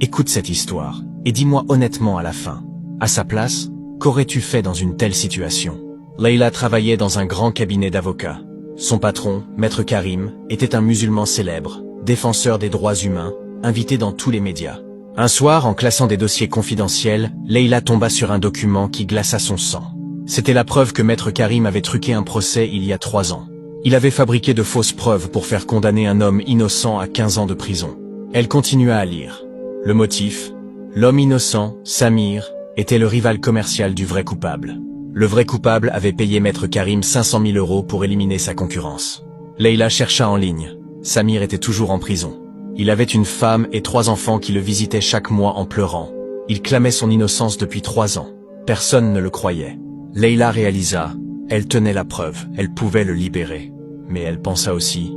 Écoute cette histoire, et dis-moi honnêtement à la fin. À sa place, qu'aurais-tu fait dans une telle situation? Leïla travaillait dans un grand cabinet d'avocats. Son patron, Maître Karim, était un musulman célèbre, défenseur des droits humains, invité dans tous les médias. Un soir, en classant des dossiers confidentiels, Leïla tomba sur un document qui glaça son sang. C'était la preuve que Maître Karim avait truqué un procès il y a 3 ans. Il avait fabriqué de fausses preuves pour faire condamner un homme innocent à 15 ans de prison. Elle continua à lire. Le motif: l'homme innocent, Samir, était le rival commercial du vrai coupable. Le vrai coupable avait payé Maître Karim 500 000 € pour éliminer sa concurrence. Leïla chercha en ligne. Samir était toujours en prison. Il avait une femme et 3 enfants qui le visitaient chaque mois en pleurant. Il clamait son innocence depuis 3 ans. Personne ne le croyait. Leïla réalisa, elle tenait la preuve, elle pouvait le libérer. Mais elle pensa aussi,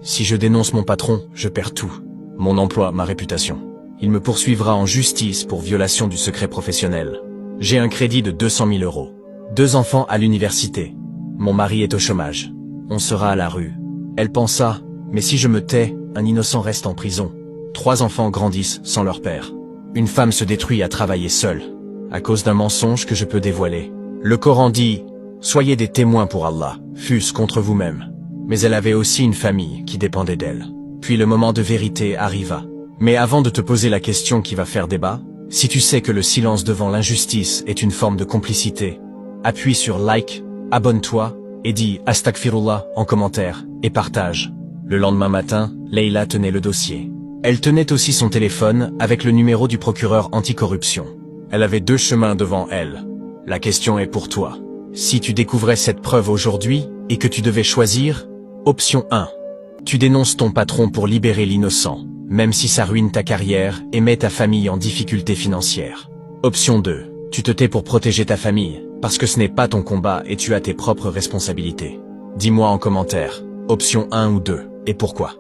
si je dénonce mon patron, je perds tout. Mon emploi, ma réputation. Il me poursuivra en justice pour violation du secret professionnel. J'ai un crédit de 200 000 €. 2 enfants à l'université. Mon mari est au chômage. On sera à la rue. Elle pensa, mais si je me tais, un innocent reste en prison. 3 enfants grandissent sans leur père. Une femme se détruit à travailler seule, à cause d'un mensonge que je peux dévoiler. Le Coran dit, soyez des témoins pour Allah, fût-ce contre vous-même. Mais elle avait aussi une famille qui dépendait d'elle. Puis le moment de vérité arriva. Mais avant de te poser la question qui va faire débat, si tu sais que le silence devant l'injustice est une forme de complicité, appuie sur like, abonne-toi, et dis Astaghfirullah en commentaire, et partage. Le lendemain matin, Leïla tenait le dossier. Elle tenait aussi son téléphone avec le numéro du procureur anticorruption. Elle avait 2 chemins devant elle. La question est pour toi. Si tu découvrais cette preuve aujourd'hui, et que tu devais choisir, option 1. Tu dénonces ton patron pour libérer l'innocent, même si ça ruine ta carrière et met ta famille en difficulté financière. Option 2. Tu te tais pour protéger ta famille, parce que ce n'est pas ton combat et tu as tes propres responsabilités. Dis-moi en commentaire, option 1 ou 2, et pourquoi.